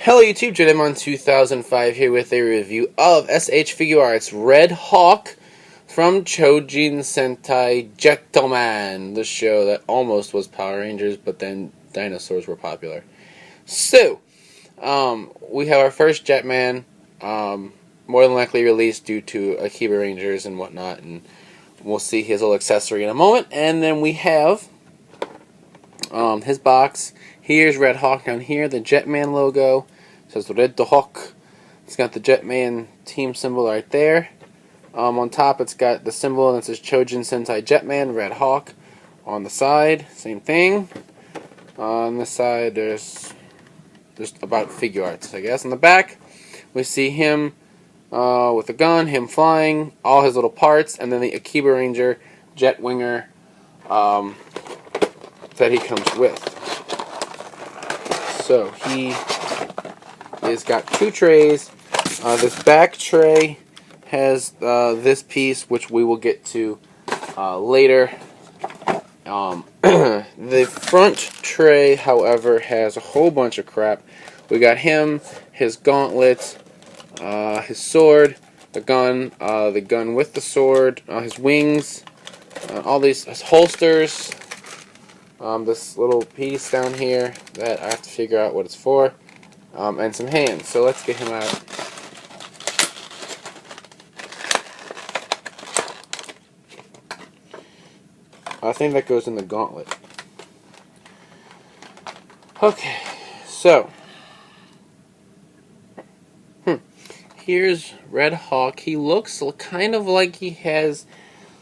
Hello YouTube, Jetman 2005 here with a review of S.H.Figuarts Red Hawk from Chojin Sentai Jetman, the show that almost was Power Rangers, but then dinosaurs were popular. So, we have our first Jetman, more than likely released due to Akibarangers and whatnot, and we'll see his little accessory in a moment. And then we have his box. Here's Red Hawk down here, the Jetman logo. It says Red Hawk. It's got the Jetman team symbol right there. On top it's got the symbol that says Chojin Sentai Jetman, Red Hawk. On the side, same thing. On this side there's just about Figuarts, I guess. On the back we see him with a gun, him flying, all his little parts, and then the Akibaranger jet winger that he comes with. So he has got two trays. This back tray has this piece, which we will get to later. The front tray, however, has a whole bunch of crap. We got him, his gauntlet, his sword, the gun with the sword, his wings, all these his holsters. This little piece down here that I have to figure out what it's for, and some hands. So let's get him out. I think that goes in the gauntlet. Okay, so here's Red Hawk. He looks kind of like he has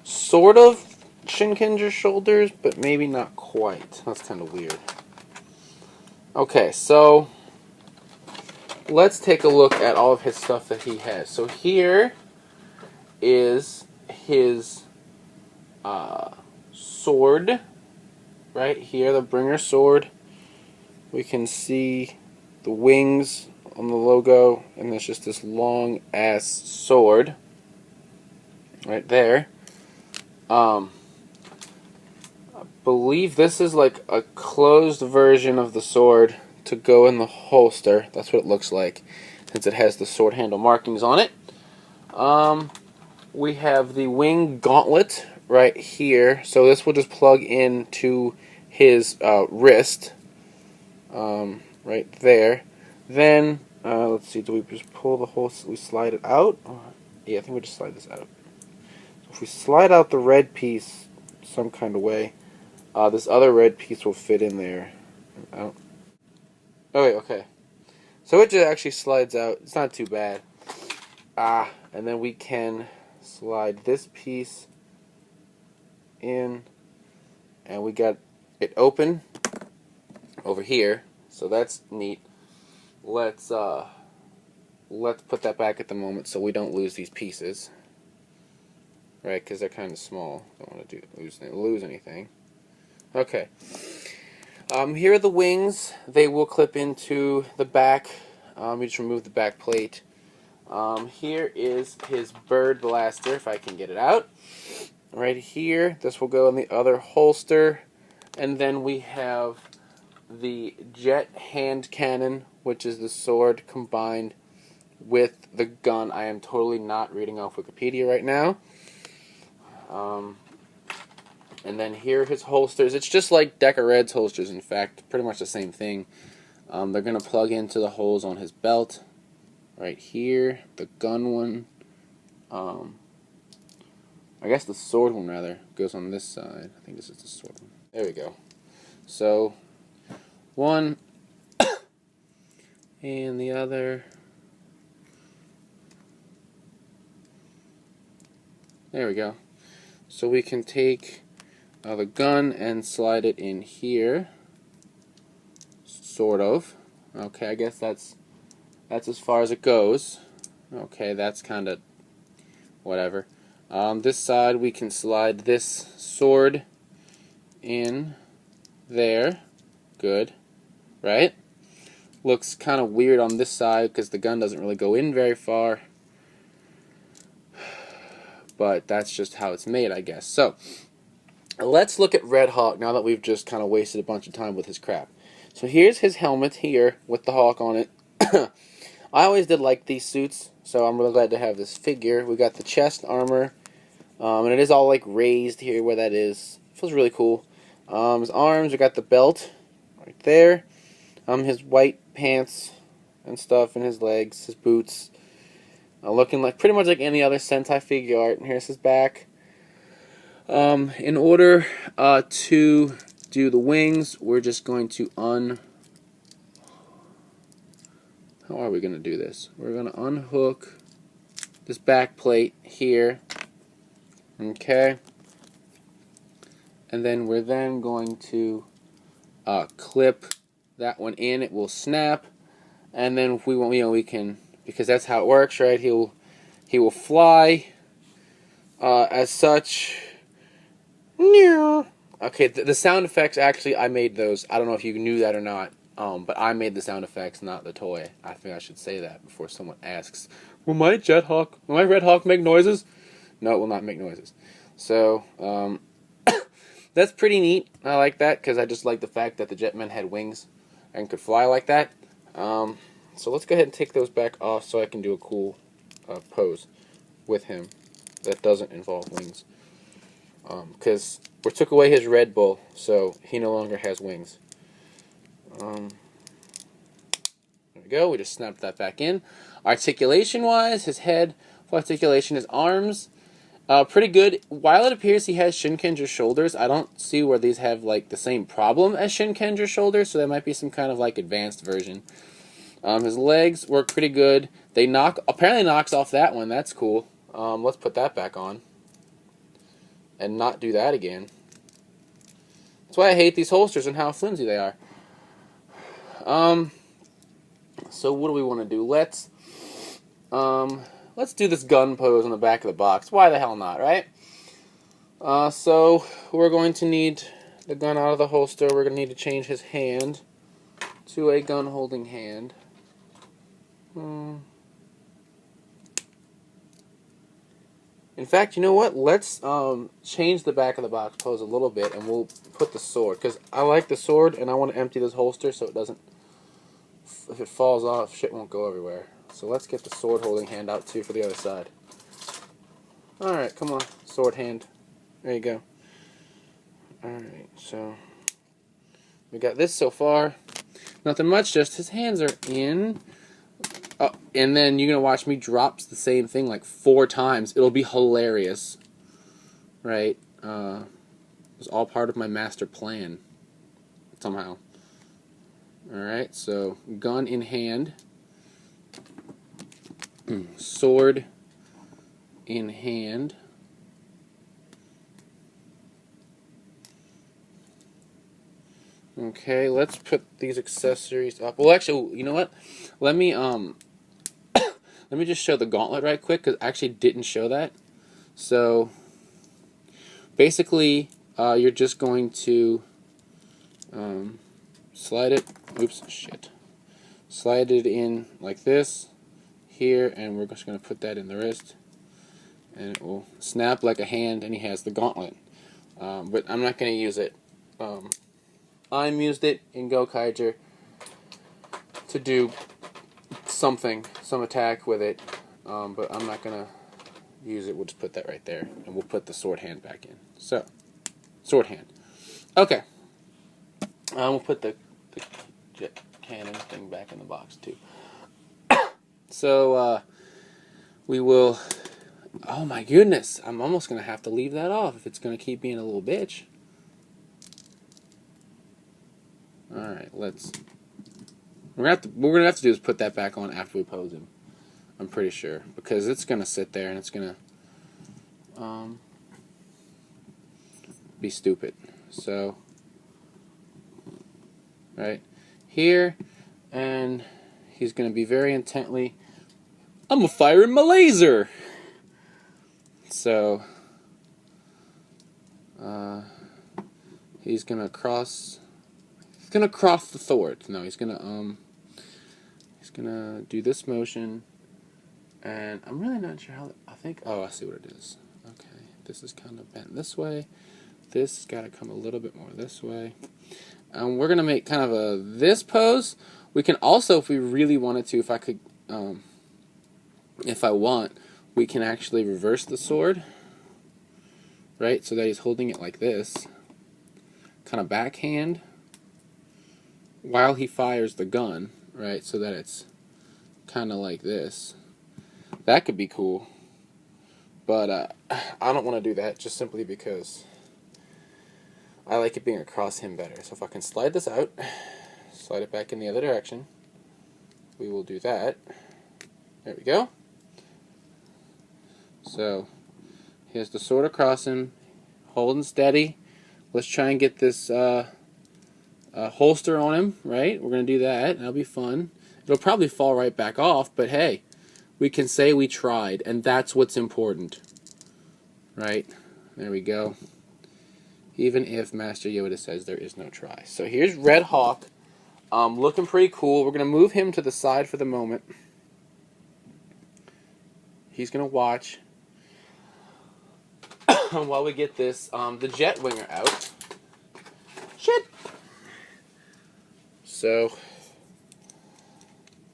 sort of Shinkenger shoulders, but maybe not quite. That's kind of weird. Okay, so let's take a look at all of his stuff that he has. So here is his sword, right here, the bringer sword. We can see the wings on the logo, and there's just this long ass sword right there. I believe this is like a closed version of the sword to go in the holster. That's what it looks like, since it has the sword handle markings on it. We have the Wing Gauntlet right here. So this will just plug into his wrist, right there. Then, let's see, do we just pull the whole, we slide it out? Yeah, I think we just slide this out. So if we slide out the red piece some kind of way, this other red piece will fit in there. Oh wait, okay. So it just actually slides out. It's not too bad. And then we can slide this piece in, and we got it open over here. So that's neat. Let's put that back at the moment so we don't lose these pieces. Right, because they're kind of small. Don't want to lose anything. Okay. Here are the wings. They will clip into the back. You just remove the back plate. Here is his bird blaster, if I can get it out. Right here. This will go in the other holster. And then we have the jet hand cannon, which is the sword combined with the gun. I am totally not reading off Wikipedia right now. And then here are his holsters. It's just like Deka Red's holsters, in fact, pretty much the same thing. They're going to plug into the holes on his belt. Right here, the gun one. I guess the sword one, rather, goes on this side. I think this is the sword one. There we go. So, one, and the other. There we go. So we can take the gun and slide it in here, sort of. Okay, I guess that's as far as it goes. Okay, that's kind of whatever. This side we can slide this sword in there. Good, right? Looks kind of weird on this side because the gun doesn't really go in very far. But that's just how it's made, I guess. So, let's look at Red Hawk now that we've just kind of wasted a bunch of time with his crap. So here's his helmet here with the hawk on it. I always did like these suits, so I'm really glad to have this figure. We got the chest armor, and it is all like raised here where that is. Feels really cool. His arms, we got the belt right there. His white pants and stuff, and his legs, his boots, looking like pretty much like any other Sentai figure art. And here's his back. In order to do the wings, we're just going to How are we going to do this? We're going to unhook this back plate here. Okay. And then we're going to clip that one in. It will snap. And then if we want, we can, because that's how it works, right? He will fly as such. Okay, the sound effects, actually, I made those. I don't know if you knew that or not. But I made the sound effects, not the toy. I think I should say that before someone asks, will my Red Hawk make noises? No, it will not make noises. So, that's pretty neat. I like that, because I just like the fact that the Jetman had wings and could fly like that. So let's go ahead and take those back off so I can do a cool pose with him that doesn't involve wings. Because we took away his Red Bull, so he no longer has wings. There we go. We just snapped that back in. Articulation-wise, his head, full articulation, his arms, pretty good. While it appears he has Shinkenger's shoulders, I don't see where these have like the same problem as Shinkenger's shoulders, so that might be some kind of like advanced version. His legs work pretty good. They apparently knocks off that one. That's cool. Let's put that back on and not do that again. That's why I hate these holsters and how flimsy they are. So what do we want to do? Let's do this gun pose on the back of the box. Why the hell not, right? So we're going to need the gun out of the holster. We're going to need to change his hand to a gun holding hand. In fact, you know what? Let's change the back of the box pose a little bit, and we'll put the sword, because I like the sword, and I want to empty this holster so it doesn't, if it falls off, shit won't go everywhere. So let's get the sword holding hand out too for the other side. Alright, come on, sword hand. There you go. Alright, so we got this so far. Nothing much, just his hands are in. Oh, and then you're going to watch me drop the same thing like 4 times. It'll be hilarious. Right? It was all part of my master plan. Somehow. Alright, so gun in hand. Sword in hand. Okay, let's put these accessories up. Well, actually, you know what? Let me let me just show the gauntlet right quick, because I actually didn't show that. So basically, you're just going to slide it. Oops, shit. Slide it in like this here, and we're just going to put that in the wrist, and it will snap like a hand, and he has the gauntlet. But I'm not going to use it. I used it in Gokaiger to do some attack with it, but I'm not going to use it. We'll just put that right there, and we'll put the sword hand back in. So, sword hand. Okay. We'll put the jet cannon thing back in the box, too. So, we will... Oh my goodness, I'm almost going to have to leave that off if it's going to keep being a little bitch. Alright, let's... What we're going to have to do is put that back on after we pose him. I'm pretty sure. Because it's going to sit there and it's going to be stupid. So, right here, and he's going to be very intently... I'm going to fire in my laser! So, he's going to cross... He's gonna cross the sword. No, he's gonna do this motion, and I'm really not sure how. I think. Oh, I see what it is. Okay, this is kind of bent this way. This has got to come a little bit more this way. We're gonna make kind of this pose We can also, if we really wanted to, if I want, we can actually reverse the sword, right? So that he's holding it like this, kind of backhand, while he fires the gun, right? So that it's kind of like this. That could be cool. But I don't want to do that, just simply because I like it being across him better. So if I can slide this out, slide it back in the other direction, we will do that. There we go. So here's the sword across him, holding steady. Let's try and get this holster on him, right? We're going to do that. That'll be fun. It'll probably fall right back off, but hey, we can say we tried, and that's what's important. Right? There we go. Even if Master Yoda says there is no try. So here's Red Hawk. Looking pretty cool. We're going to move him to the side for the moment. He's going to watch while we get this, the jet winger out. Shit! So,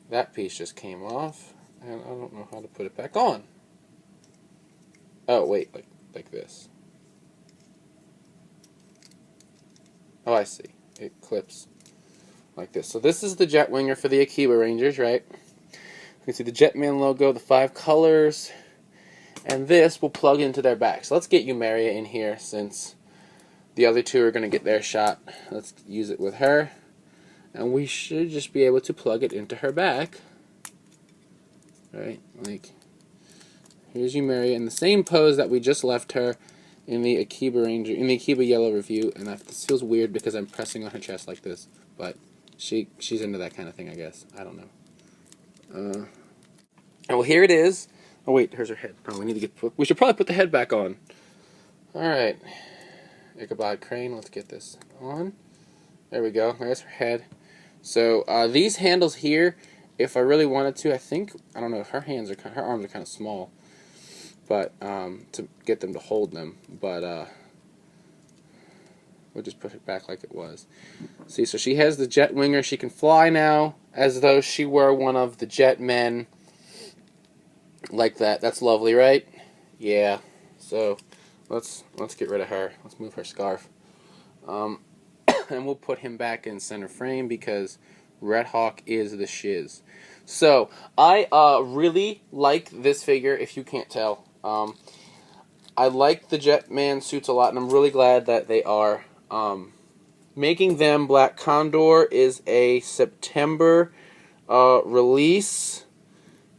that piece just came off, and I don't know how to put it back on. Oh, wait, like this. Oh, I see. It clips like this. So this is the jet winger for the Akibarangers, right? You can see the Jetman logo, the 5 colors, and this will plug into their back. So let's get Yumeria in here since the other 2 are going to get their shot. Let's use it with her, and we should just be able to plug it into her back. Right? Like, here's Yumeria in the same pose that we just left her in the Akibaranger, in the Akiba Yellow review, and this feels weird because I'm pressing on her chest like this, but she's into that kind of thing, I guess. I don't know. And well, here it is. Oh wait, here's her head. Oh, we should probably put the head back on. All right, Ichabod Crane. Let's get this on. There we go. There's her head. So these handles here, if I really wanted to, I don't know. Her arms are kind of small, but to get them to hold them. But we'll just put it back like it was. See, so she has the jet winger. She can fly now, as though she were one of the Jetmen. Like that. That's lovely, right? Yeah. So let's get rid of her. Let's move her scarf. And we'll put him back in center frame because Red Hawk is the shiz. So I really like this figure, if you can't tell. I like the Jetman suits a lot, and I'm really glad that they are making them. Black Condor is a September release,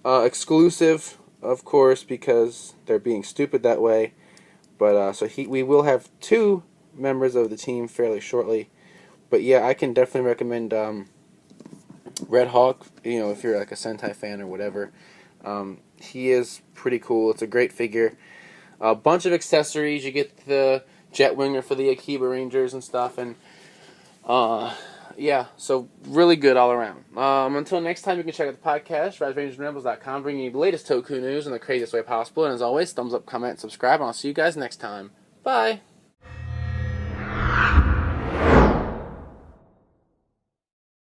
exclusive, of course, because they're being stupid that way. But so we will have 2 members of the team fairly shortly. But yeah, I can definitely recommend Red Hawk. You know, if you're like a Sentai fan or whatever, he is pretty cool. It's a great figure. A bunch of accessories. You get the jet winger for the Akibarangers and stuff, and yeah, so really good all around. Until next time, you can check out the podcast, RazRangersRambles.com, bringing you the latest Toku news in the craziest way possible. And as always, thumbs up, comment, subscribe, and I'll see you guys next time. Bye!